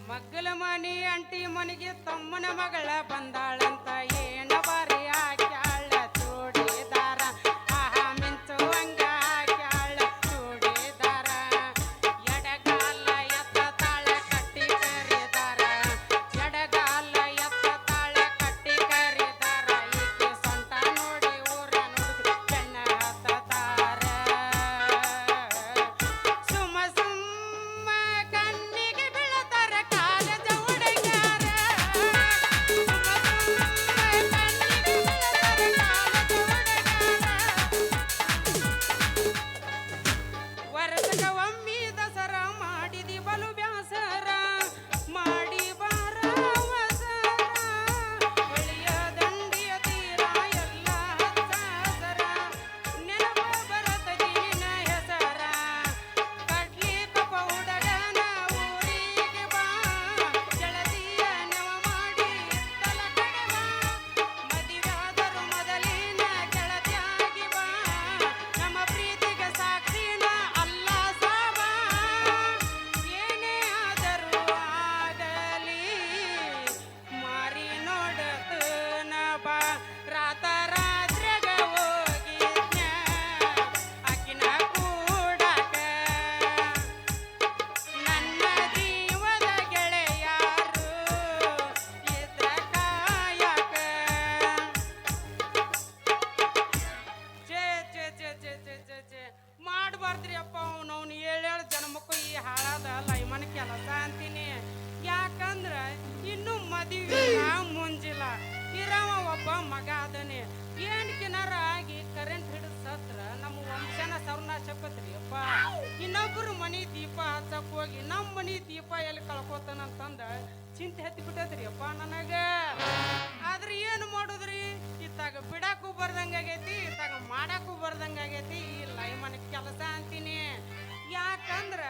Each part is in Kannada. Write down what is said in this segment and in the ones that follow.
ಮಗ್ಗಲ ಮನಿ ಅಂಟಿ ಮನೆಗೆ ತಮ್ಮನ ಮಗಳ ಬಂದಾಳಂತ ಏನ ಬಾರಿ ಹಾಕ್ಯಾಳ ಚೂಡಿದಾರ ಆಹಾ ಮಿಂಚುವಂಗ ಹಾಕ್ಯಾಳ ಚೂಡಿದಾರ ಎಡಗಾಲ ಎತ್ತ ತಾಳ ಕಟ್ಟಿ ಕರಿದಾರ ಎಡಗಾಲ ಎತ್ತ ತಾಳ ಕಟ್ಟಿ ಕರಿದಾರ ಈಕೆ ಸೊಂಟ ನೋಡಿ ಊರ ನುಡಿದು ಬೆನ್ನ ಹತ್ತತಾರ ಸುಮ್ಮ ಸುಮ್ಮ ಕಣ್ಣಿಗೆ ಬೀಳತಾರ ಕಾಲದ ಹುಡುಗ್ಯಾರ ಸುಮ್ಮ ಸುಮ್ಮ ಕಣ್ಣಿಗೆ ಬೀಳತಾರ ಕಾಲದ ಹುಡುಗ್ಯಾರ ವರ್ಷಕ ಒಮ್ಮಿ ದಸರಾ ಮಾಡಿದಿ ಬಲು ಬ್ಯಾಸರ ಮಾಡಿ ಬಾರ ಅವಸರ ಹೊಳೆಯ ದಂಡಿಯ ತೀರ ಎಲ್ಲ ಹಚ್ಚ ನೆನಪ ಬರತದೀನ ಹೆಸರ ಕಡ್ಲಿ ಕಪ ಹುಡುಗನ ಊರಿಗೆ ಬಾ ಜಳದಿಯ ನೆವ ಮಾಡಿ ತಲ ಕಡೆ ಬಾ ಮದಿವಾದರು ಮೊದಲಿನ ಗೆಳತಿಯಾಗಿ ಬಾ ನಮ್ಮ ಪ್ರೀತಿಗೆ ಸಾಕ್ಷಿನ ಅಲ್ಲ ಸಾವ ಏನೇ ಆದರೂ ಆಗಲಿ ಮಾರಿ ನೋಡತನ ಬಾ ರಾತ ರಾತ್ರಿಗ ಹೋಗಿದ್ನ ಆಕಿನ ಕೂಡಾಕ ನನ್ನ ಜೀವದ ಗೆಳೆಯಾರು ಇದ್ರ ಕಾಯಕ ಛೇ ಛೇ ಛೇ ಛೇ ಛೇ ಛೇ ಛೇ ಮಾಡ್ಬಾರ್ದ್ರಿ ಅಪ್ಪ ಅವನವ್ನು ಏಳೇಳು ಜನ್ಮಕ್ಕೂ ಈ ಹಾಳಾದ ಲೈಮನ್ ಕೆಲಸ ಅಂತೀನಿ ಯಾಕಂದ್ರ ಇನ್ನು ಮದುವೆ ಮುಂಜಿಲ್ಲ ಇರವ ಒಬ್ಬ ಮಗ ಅದನೆ ಏನ್ ಕಿನಾರ ಆಗಿ ಕರೆಂಟ್ ಹಿಡಿದು ಸತ್ರ ನಮ್ಮ ವಂಶನ ಸರ್ವನಾಶಕತ್ರಿ ಅಪ್ಪ ಇನ್ನೊಬ್ಬರು ಮನಿ ದೀಪ ಹಚ್ಚಕ್ ಹೋಗಿ ನಮ್ಮ ಮನಿ ದೀಪ ಎಲ್ಲಿ ಕಳ್ಕೊತಾನಂತಂದ ಚಿಂತೆ ಹತ್ತಿ ಬಿಟ್ಟದ್ರಿ ಅಪ್ಪ ನನಗ ಆದ್ರೆ ಏನು ಮಾಡುದ್ರಿ ಇತ್ತಾಗ ಬಿಡಾಕು ಬರ್ದಂಗಾಗೈತಿ ಇತ್ತಾಗ ಮಾಡಾಕು ಬರ್ದಂಗಾಗೈತಿ ಈ ಲೈಮನ್ ಕೆಲಸ ಅಂತೀನಿ ಯಾಕಂದ್ರ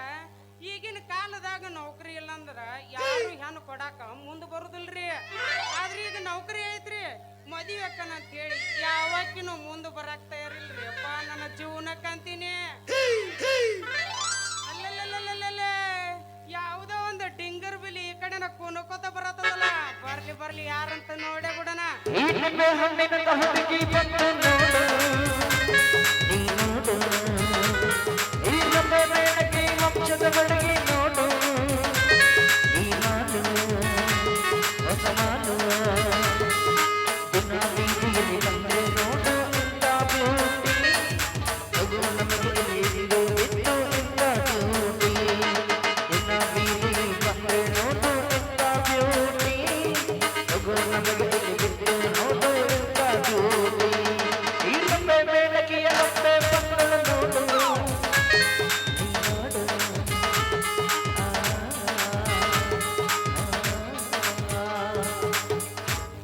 ಈಗಿನ ಕಾಲದಾಗ ನೌಕರಿ ಇಲ್ಲಂದ್ರ ಯಾರು ಹೆಣ್ಣು ಕೊಡಾಕ ಮುಂದೆ ಬರುದಿಲ್ರಿ ಆದ್ರೆ ಈಗ ನೌಕರಿ ಐತ್ರಿ ಮದುವೆ ಅಕ್ಕನ ಅಂತ ಹೇಳಿ ಯಾವಕ್ಕಿನೂ ಮುಂದೆ ಬರಾಕ್ ತಯಾರಿಲ್ರಿ ಅಪ್ಪ ನನ್ನ ಜೀವನಕ್ಕಂತೀನಿ ಅಲ್ಲಲ್ಲಲ್ಲಲ್ಲಲ್ಲ ಯಾವುದೋ ಒಂದು ಡಿಂಗರ್ ಬಿಲಿ ಈ ಕಡೆನ ಕುನಕೋತ ಬರತ್ತದಲ್ಲ ಬರ್ಲಿ ಬರ್ಲಿ ಯಾರಂತ ನೋಡೇ ಬಿಡಣ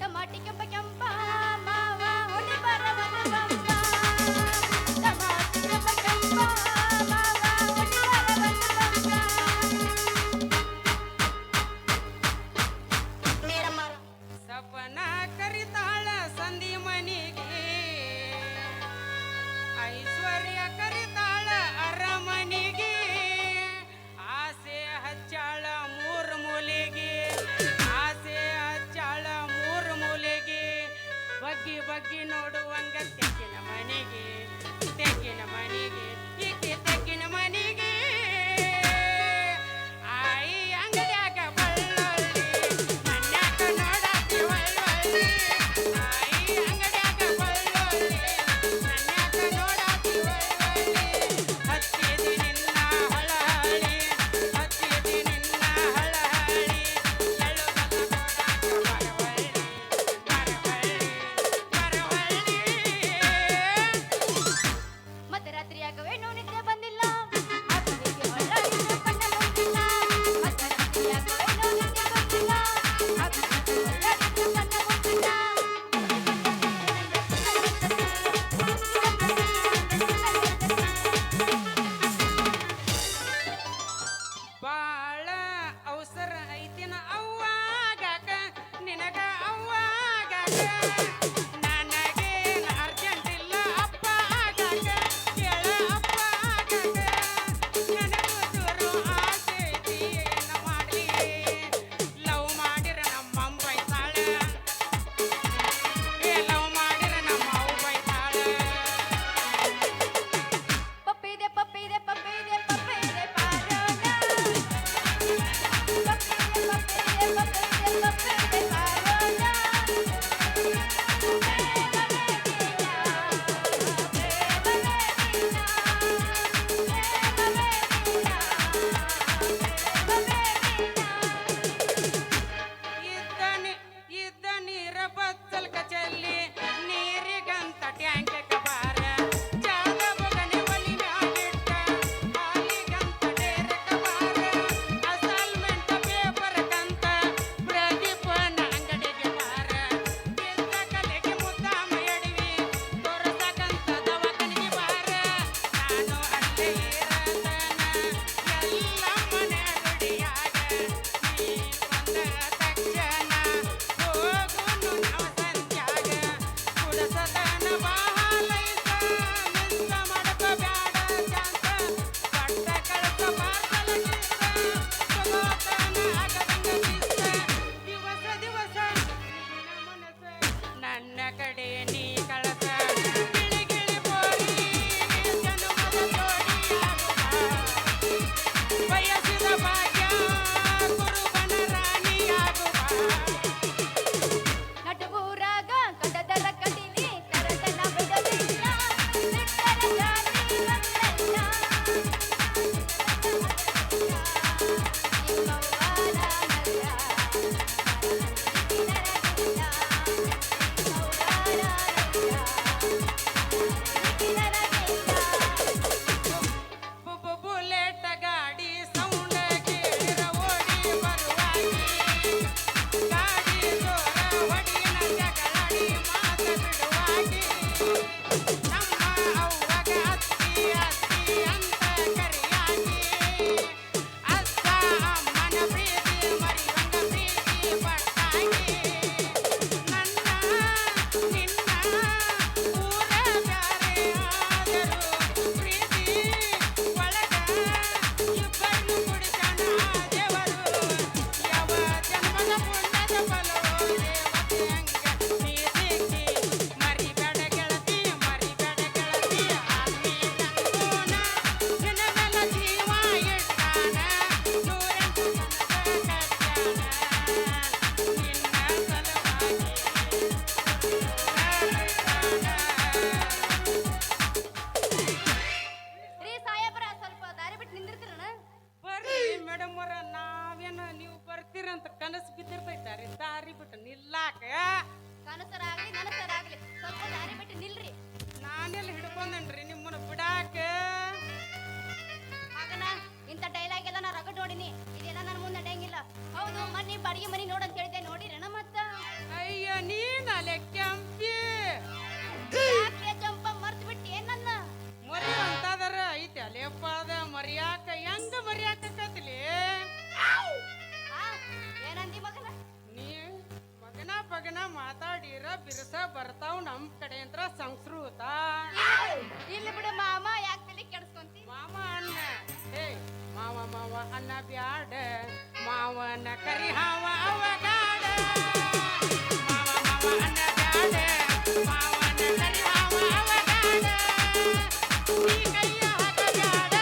ಟಮಾಟಿ ಕೆಂಪ ಕೆಂಪ ಮಾವ ಹೊಡಿ ಬರವನ ಬಂಪ ಟಮಾಟಿ ಕೆಂಪ ಕೆಂಪ ಮಾವ ಹೊಡಿ ಬರವನ ಬಂಪ ನೀರಮ್ಮರ ಸಪನ ಕರಿತಾಳ ಸಂಧಿ ಮನಿಗೆ ಐಶ್ವರ್ಯ ಕರಿತಾಳ ಅರಮನಿಗೆ ಆಸೆ ಹಚ್ಚಾಳ ಮೂರು ಮೂಲೆಗೆ ಆಸೆ ಹಚ್ಚಾಳ ಮೂರು ಮೂಲೆಗೆ ಬಗ್ಗಿ ಬಗ್ಗಿ ನೋಡುವಂಗ ತೆಕ್ಕಿನ ಮನೆಗೆ ಈಕೆ ತೆಕ್ಕಿನ ಮನೆಗೆ ಆಯಿ ಅಂಗಡ್ಯಾಗ ಬಳ್ಳೊಳ್ಳಿ ಮನ್ಯಾಗ ನೋಡಾತಿ ಒಳ್ಳೊಳ್ಳಿ ಆಯಿ ಅಂಗಡ್ಯಾಗ ಬಳ್ಳೊಳ್ಳಿ ಮನ್ಯಾಗ ನೋಡಾತಿ ಒಳ್ಳೊಳ್ಳಿ ಹತ್ತಿದಿ ನಿನ್ನ ಹಳಹಳಿ ಹತ್ತಿದಿ ನಿನ್ನ ಹಳಹಳಿ ಎಳ್ಳುಗಲ್ಲ ನೋಡಾಕ ಬರವಳ್ಳಿ ಮಧ್ಯರಾತ್ರಿಯಾಗವೇನು ನಿದ್ದೆ ಬಂದಿಲ್ಲ ಆತನಿಗೆ ಒಳ್ಳಾಡಿದ ಕಣ್ಣ ಮುಂದಿಲ್ಲ ಮಧ್ಯರಾತ್ರಿಯಾಗವೇನು ನಿದ್ದೆ ಬಂದಿಲ್ಲ ಆತನಿಗೆ ಒಳ್ಳಾಡಿದ ಕಣ್ಣ ಮುಂದಿಲ್ಲ ಬಾಳ ಅವಸರ ಐತಿನ ಅವ್ವಾಗಾಕ ನಿನಗ ಅವ್ವಾಗಾಕ ನನಗೇನ ಅರ್ಜೆಂಟ್ ಇಲ್ಲ ಅಪ್ಪ ಆಗಾಕ ಕೇಳ ಅಪ್ಪ ಆಗಾಕ ನನಗೂ ಚೂರು ಆಸೆ ಐತಿ ಏನ ಮಾಡ್ಲಿ ಅಂತ ಕನಸು ಬಿದ್ದಿರ್ತೈತಾರಿ ದಾರಿ ಬಿಟ್ಟು ನಿಲ್ಲಾಕ ಕನಸರಾಗ್ಲಿ ನನಸರಾಗ್ಲಿ ಸ್ವಲ್ಪ ದಾರಿ ಬಿಟ್ಟು ನಿಲ್ರಿ. ನಾನೆಲ್ಲ ಹಿಡ್ಕೊಂಡೇನ್ರಿ ನಿಮ್ಮನ್ನ ಬಿಡಾಕ. ಮಗನ ಇಂಥ ಡೈಲಾಗ್ ಎಲ್ಲ ನಾ ರಗಡ್ ನೋಡಿನಿ, ಇದೆಲ್ಲ ನನ್ನ ಮುಂದೆ ನಡೆಯಂಗಿಲ್ಲ. ಹೌದು ಮನಿ ಬಾಡಿಗೆ ಮನಿ ನೋಡಂತ ಹೇಳಿದೆ, ನೋಡಿರೇನ ಮತ್ತ? ಅಯ್ಯ ನೀನಲೆ ಕೆಂಪಿ ಯಾಕೆ ಚಂಪ ಮರ್ತು ಬಿಟ್ಟು ಏನ್ ನನ್ನ ಮರಿ ಅಂತದರ ಐತೆ ಅಲೆಪ್ಪ ಅದ ಮರಿಯಾಕ ಹೆಂಗ ಮರಿಯಾಕತ್ಲಿ ಏನಂದಿ ಮಗನ? ನೀ ಮಗನ ಪಗನ ಮಾತಾಡಿರ ಬಿರ್ಸ ಬರ್ತಾವ್ ನಮ್ ಕಡೆ ಅಂತ ಸಂಸ್ಕೃತ. ಇಲ್ಲಿ ಬಿಡು ಮಾಮ, ಯಾಕೆ ತಲೆ ಕೆಡಿಸ್ಕೊಂತಿ? ಮಾಮ ಅಣ್ಣ ಹೇ ಮಾವ ಮಾವ ಅನ್ನ ಬ್ಯಾಡ ಮಾವನ ಕರಿ ಹಾವ ಅವಗಾಡ. ಮಾವ ಮಾವ ಅನ್ನ ಬ್ಯಾಡ ಮಾವನ ಕರಿ ಹಾವ ಅವಗಾಡ. ನೀ ಕೈಯ ಹಾಕಬ್ಯಾಡ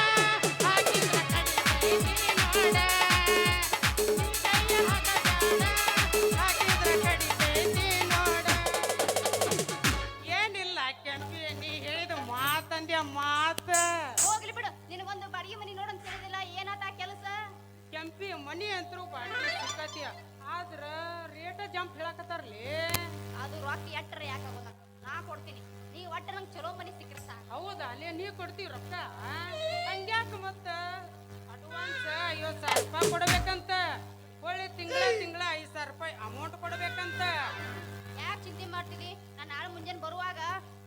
ಹಾಕಿದ್ರ ಕಡಿತೈತಿ ನೋಡ. ನೀ ಕೈಯ ಹಾಕಬ್ಯಾಡ ಹಾಕಿದ್ರ ಕಡಿತೈತಿ ನೋಡ. ಏನಿಲ್ಲ ಕೆಂಪಿ ನೀ ಹೇಳಿದ ಮಾತಂದ್ಯ ಮಾತ. ಹೋಗ್ಲಿ ಬಿಡು, ನಿನಗೊಂದು ಬಾಡಿಗೆ ಮನಿ ನೋಡಂತ ಹೇಳಿದಿಲ್ಲ, ಏನಾತ ಕೆಲಸ? ಕೆಂಪಿ ಮನಿ ಅಂತರೂ ಬಾಡಿಗೆ ಸಿಕ್ಕತಿ, ಆದ್ರ ರೇಟ ಜಂಪ್ ಹೇಳಕತ್ತಾರ್ಲಿ. ಅದು ರೊಕ್ಕ ಎಟ್ಟರ ಯಾಕಾಗೋದ? ನಾ ಕೊಡ್ತೀನಿ, ನೀ ಒಟ್ಟ ನಂಗೆ ಚಲೋ ಮನಿ ಸಿಕ್ಕ್ರ ಸಾಕು. ಹೌದಾ ಅಲ್ಲೇ ನೀ ಕೊಡ್ತೀವಿ ರೊಕ್ಕ? ಹಂಗ್ಯಾಕ ಮತ್ತ ಅಡ್ವಾನ್ಸ್ 50,000 ರೂಪಾಯಿ ಕೊಡ್ಬೇಕಂತ, ಒಳ್ಳೆ ತಿಂಗಳ 5,000 ರೂಪಾಯಿ ಅಮೌಂಟ್ ಕೊಡ್ಬೇಕಂತ. ಯಾಕೆ ಚಿಂತೆ ಮಾಡ್ತೀರಿ? ನಾನು ನಾಳೆ ಮುಂಜಾನೆ ಬರುವಾಗ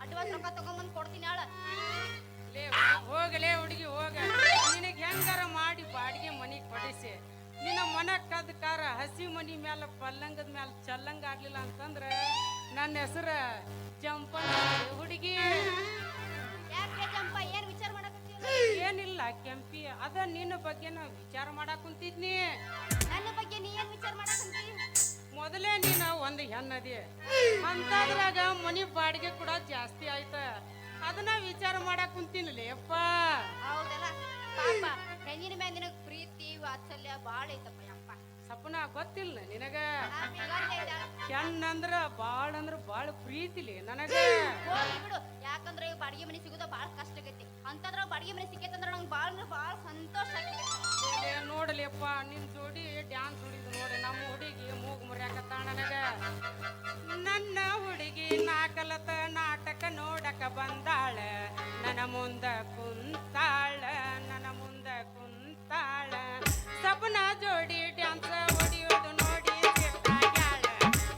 ಅಡ್ವಾನ್ಸ್ ರೊಕ್ಕ ತಗೊಂಬಂದು ಕೊಡ್ತೀನಿ. ನಾಳೆ ಹೋಗಲೇ ಹುಡುಗಿ ಹೋಗ, ನಿನಗೆ ಹೆಂಗಾರ ಮಾಡಿ ಬಾಡಿಗೆ ಮನಿ ಕೊಡಿಸಿ. ನಿನ್ನ ಮನ ಕದ್ಕಾರ ಹಸಿ ಮನಿ ಮ್ಯಾಲ ಪಲ್ಲಂಗದ ಮ್ಯಾಲ ಚಲ್ಲಂಗ ಆಗ್ಲಿಲ್ಲ ಅಂತಂದ್ರ ನನ್ನ ಹೆಸರ ಜಂಪನ ಹುಡುಗಿ. ಯಾಕೆ ಚಂಪ, ಏನ್ ವಿಚಾರ ಮಾಡಕತ್ತೀಯ? ಏನಿಲ್ಲ ಕೆಂಪಿ, ಅದ ನಿನ್ನ ಬಗ್ಗೆ ನಾ ವಿಚಾರ ಮಾಡಾಕ್ ಕುಂತಿದ್ನಿ. ನನ್ನ ಬಗ್ಗೆ ನೀ ಏನ್ ವಿಚಾರ ಮಾಡಕಂತಿ? ಮೊದಲೇ ನೀನ ಒಂದು ಹೆಣ್ಣದಿ, ಅಂತದ್ರಾಗ ಮನಿ ಬಾಡಿಗೆ ಕೂಡ ಜಾಸ್ತಿ ಆಯ್ತ. ಅದನ್ನ ವಿಚಾರ ಮಾಡಾಕ್ ಕುಂತೀನಿಲ್ಲ ಯಪ್ಪ. ಹೌದಲ್ಲ ಪಾಪ, ಹೆಣ್ಣಿನ ಮ್ಯಾಗ ನಿನಗ್ ಪ್ರೀತಿ ವಾತ್ಸಲ್ಯ ಬಾಳ ಐತಪ್ಪ ಯಪ್ಪ. ಸಪನ ಗೊತ್ತಿಲ್ಲ ನಿನಗ? ಹೆಣ್ಣಂದ್ರ ಬಾಳ ಪ್ರೀತಿಲಿ ನನಗ. ಹೋಗ್ಲಿ ಬಿಡು, ಯಾಕಂದ್ರೆ ಈ ಬಾಡಿಗೆ ಮನಿ ಸಿಗುದ ಬಾಳ ಕಷ್ಟ ಆಗೈತಿ. ಅಂತಂದ್ರ ಬಾಡಿಗೆ ಮನಿ ಸಿಕ್ಕೈತಂದ್ರ ನಂಗೆ ಬಾಳ ಸಂತೋಷ ಆಗೈತಿ. ನೋಡಲಿಯಪ್ಪ ನಿನ್ ಜೋಡಿ ಡ್ಯಾನ್ಸ್ ಹುಡಿದು ನೋಡಿ ನಮ್ಮ ಹುಡುಗಿ ಮೂಗು ಮುರಿಯಾಕತ್ತಾಳ ನನಗ. ನನ್ನ ಹುಡುಗಿ ನಾಕಲತ ನಾಟಕ ನೋಡಕ ಬಂದಾಳ, ನನ್ನ ಮುಂದ ಕುಂತಾಳ, ನನ್ನ ಮುಂದ ಕುಂತಾಳ. ಸಪನ ಜೋಡಿ ಡ್ಯಾನ್ಸ್ ಹೊಡಿಯೋದು ನೋಡಿ ಸಿಟ್ಟಾಗ್ಯಾಳ,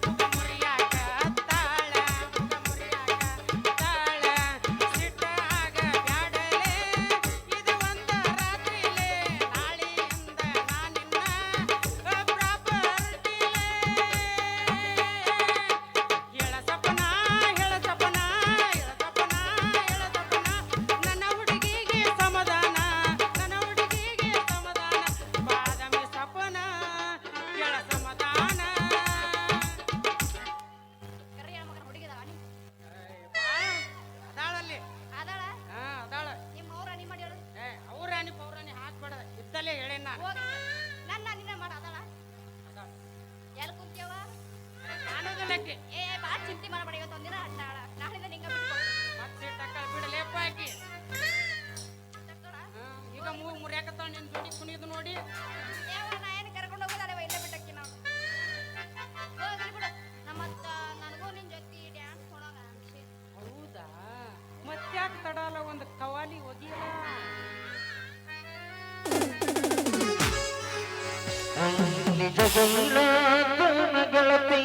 ಮುಗ ಮುರಿಯಾಕತ್ತಾಳ, ಮುಗ ಮುರಿಯಾಕತ್ತಾಳ. ಸಿಟ್ಟಾಗ ಬ್ಯಾಡಲೇ ಇದು ಒಂದ ರಾತ್ರಿಲೇ, ನಾಳೆಯಿಂದ ನಾನಿನ್ನ ಪ್ರಾಪರ್ಟಿಲೇ. ಹೇಳ ಸಪನ ಹೇಳ ಸಪನ ಹೇಳ ಸಪನ ಹೇಳ ಸಪನ, ನನ್ನ ಹುಡುಗಿಗೆ ಸಮಾಧಾನ, ನನ್ನ ಹುಡುಗಿಗೆ ಸಮಾಧಾನ. ಬಾದಾಮಿ ಸಪನ ಹೇಳ ಸಮಾಧಾನ. ಕರೆ ಮಗನ ಹುಡುಗಿದ ಅದಾಳಲ್ಲಿ ಅದಾಳ? ಅದಾಳ. ನಿಮ್ಮ ಅವ್ರ ನೀ ಮಾಡಿ ಹೇಳು. ಅವ್ರಾಣಿ ಪೌರಾಣಿ ಹಾಕ್ಬೇಡ, ಇದ್ದಲ್ಲೇ ಹೇಳೇನ. ಹೋಗಿ ನನ್ನ ನಿನ್ನ ಮಾಡ ಅದಾಳ? ಎಲ್ಲಿ ಕುಂತ್ಯವ? ಕಾಣೋದಿಲ್ಲಕ್ಕೆ ಬಾಳ ಚಿಂತೆ ಮಾಡಬೇಡ, ಇವತ್ತು ಒಂದಿನ ಅಡ್ಡಾಳ, ನಾಳಿಂದ ನಿಂಗ ಬಿಟ್ಕೊಡು. ಮತ್ತೆ ಟಕ್ಕ ಬಿಡಲೇಪ್ಪ ಆಕಿ. ಈಗ ಮೂಗು ಮುರಿಯಾಕತ್ತಾಳ ನಿನ್ ಜೋಡಿ ಕುಣಿದು ನೋಡಿ. ನಾ ಏನು ಕರ್ಕೊಂಡು ಹೋಗೋದಾಳೆ, ಇಲ್ಲೇ ಬಿಟ್ಟಕ್ಕಿ ನಾವು. ಹೋಗ್ಲಿ ಬಿಡು, ನನಗೂ ನಿನ್ ಜೊತೆ ಡ್ಯಾನ್ಸ್ ನೋಡೋಣ. ಹೌದಾ, ಮತ್ತ್ಯಾಕೆ ತಡಾಲ ಒಂದು ಕವಾಲಿ ಒಗಿಯಲ್ಲ. ನಿಜಗಲ್ಲ ಗೆಳತಿ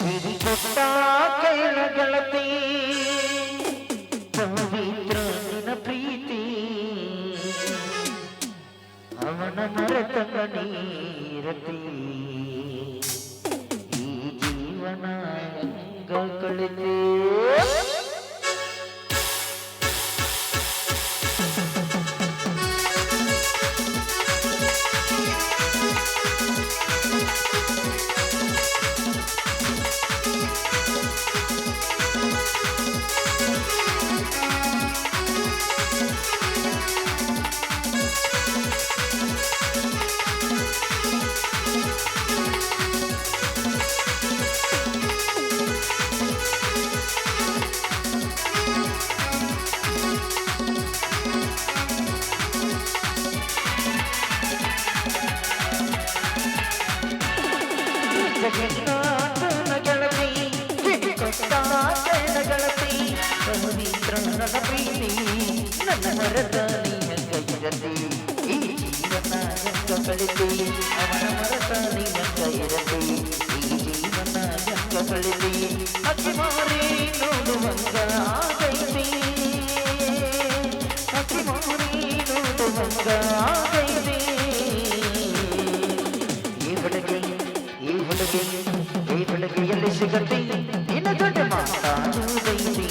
ಹಿರಿಗೊಟ್ಟ ಕೈಲ ಗೆಳತಿ, ಪವಿತ್ರ ನಿನ ಪ್ರೀತಿ ಅವನ ಮರೆತಂಗ ನೀರತಿ. ಈ ಜೀವನ ಹೆಂಗ ಕಳಿತೆ ಹೆಣ್ಣಾದನ ಗೆಳತಿ ಕೊಟ್ಟ ಕೇಳ ಗೆಳತಿ ಪವಿತ್ರ ನನ್ನ ಪ್ರೀತಿ ನನ್ನ ಮರದ ನೀ ಹೆಂಗ ಇರತಿ ಈ ಜೀವನ ಹೆಂಗ ಕಳಿತಿ ಅವನ ಮರದ ನೀ ಹೆಂಗ ಇರತಿ ಈ ಜೀವನ ಹೆಂಗ ಕಳಿತಿ ಅಕ್ಕಿ ಮಾರಿ ನೋಡುವಂಗ ಆಗೈತಿ ಅಕ್ಕಿ ಮಾರಿ ನೋಡುವಂಗ ಆಗೈತಿ ಈ ಹುಡುಗಿ ಎಲ್ಲಿ ಸಿಗತಿ ನಿನ್ನ ದೊಡ್ಡ ಮಾತಾಡುವುದೈತಿ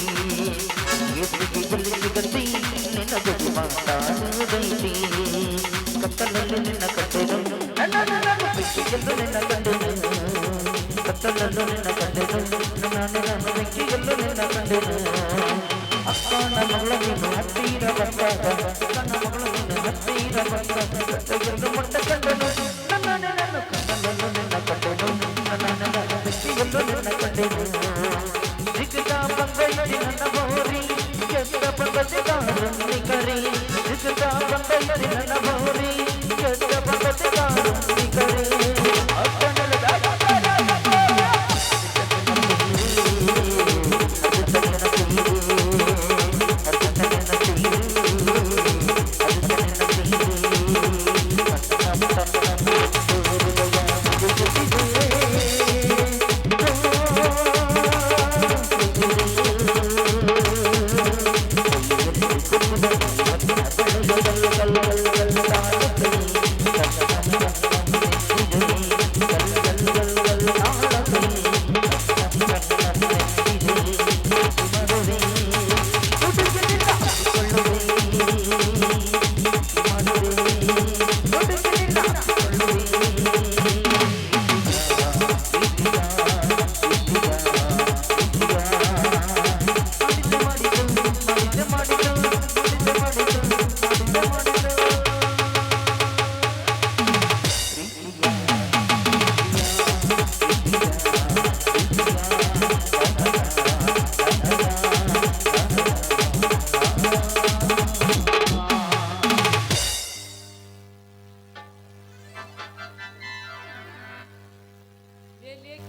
ಈ ಹುಡುಗಿ ಎಲ್ಲಿ ಸಿಗತಿ ನಿನ್ನ ದೊಡ್ಡ ಮಾತಾಡುವುದೈತಿ ಕತ್ತಲಲ್ಲಿ ನಿನ್ನ ಕಂಡೆನು ನನ್ನ ಬೆಂಕಿಯಲ್ಲೂ ನಿನ್ನ ಕಂಡೆನು ಕತ್ತಲಲ್ಲೂ ನಿನ್ನ ಕಂಡೆನು ನಾನು ಬೆಂಕಿಯಲ್ಲೂ ನಿನ್ನ ಕಂಡೆನು ಅಕ್ಕನ ಮಗಳ ನೀನು ಹತ್ತಿರ ಬಂದಾಗ ಅಕ್ಕನ ಮಗಳ ನೀನು ಹತ್ತಿರ ಬಂದಾಗ ಕತ್ತಲಲ್ಲೂ ಮೊಟ್ಟ ಕಂಡನು ನನ್ನ ಕತ್ತಲಲ್ಲೂ ನಿನ್ನ ಕಂಡೆನು ನನ್ನ ಬೆಂಕಿಯಲ್ಲೂ ನಿನ್ನ ಕಂಡೆನು ಸಿಗದ ಬಂದೈತಿ ನನ್ನ ಬೋರಿ ಕೆಟ್ಟ ಬಂದೈತಿ ಕರಿ ಸಿಗದ ಬಂದೈತಿ ನನ್ನ ಬೋರಿ ಕೆಟ್ಟ ಬಂದೈತಿ ಕರಿ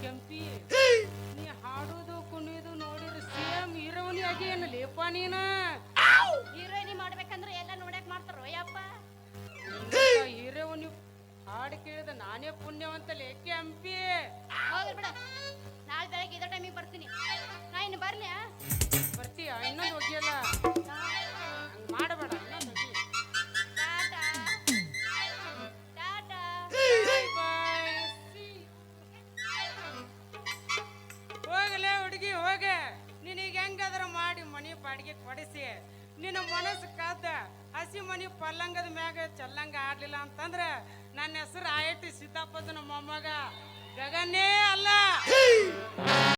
ಕೆಂಪಿ ನೀ ಹಾಡೋದು ಕುಣಿಯೋದು ನೋಡಿದ್ರೆ ಸೇಮ್ ಹೀರೋನಿ ಆಗೇನು ಲೇಪ ನೀನ ಹೀರೋಯಿನಿ ಮಾಡ್ಬೇಕಂದ್ರೆ ಎಲ್ಲ ನೋಡಕ್ ಮಾಡ್ತಾರೋ ಯಪ್ಪ ಹೀರೋನಿ ಹಾಡು ಕೇಳಿದ ನಾನೇ ಪುಣ್ಯವಂತಲೇ ಕೆಂಪಿ ಹೋಗ್ಲಿ ಬಿಡ ನಾಳೆ ಬೆಳಗ್ಗೆ ಇದೇ ಟೈಮಿಗೆ ಬರ್ತೀನಿ ನಾ ಇನ್ನು ಬರ್ಲಿ ಬರ್ತೀಯ ಇನ್ನೊಂದು ಹೋಗಿಯಲ್ಲ ಹಂಗ್ ಮಾಡಬೇಡ ಇನ್ನೊಂದು ಹೋಗಿ ಟಾಟಾ ಟಾಟಾ ಹೋಗಲೇ ಹುಡುಗಿ ಹೋಗ ನಿನಗೆ ಹೆಂಗಾದ್ರ ಮಾಡಿ ಮನಿ ಬಾಡಿಗೆ ಕೊಡಿಸಿ ನಿನ್ನ ಮನಸ್ಸು ಕಾದ ಹಸಿ ಮನಿ ಪಲ್ಲಂಗದ ಮ್ಯಾಗ ಚಲ್ಲಂಗ ಆಡ್ಲಿಲ್ಲ ಅಂತಂದ್ರ ನನ್ನ ಹೆಸರು ಆಯಟಿ ಸಿದ್ದಾಪದ ನಮ್ಮ ಮೊಮ್ಮಗ ಗಗನ್ನೇ ಅಲ್ಲ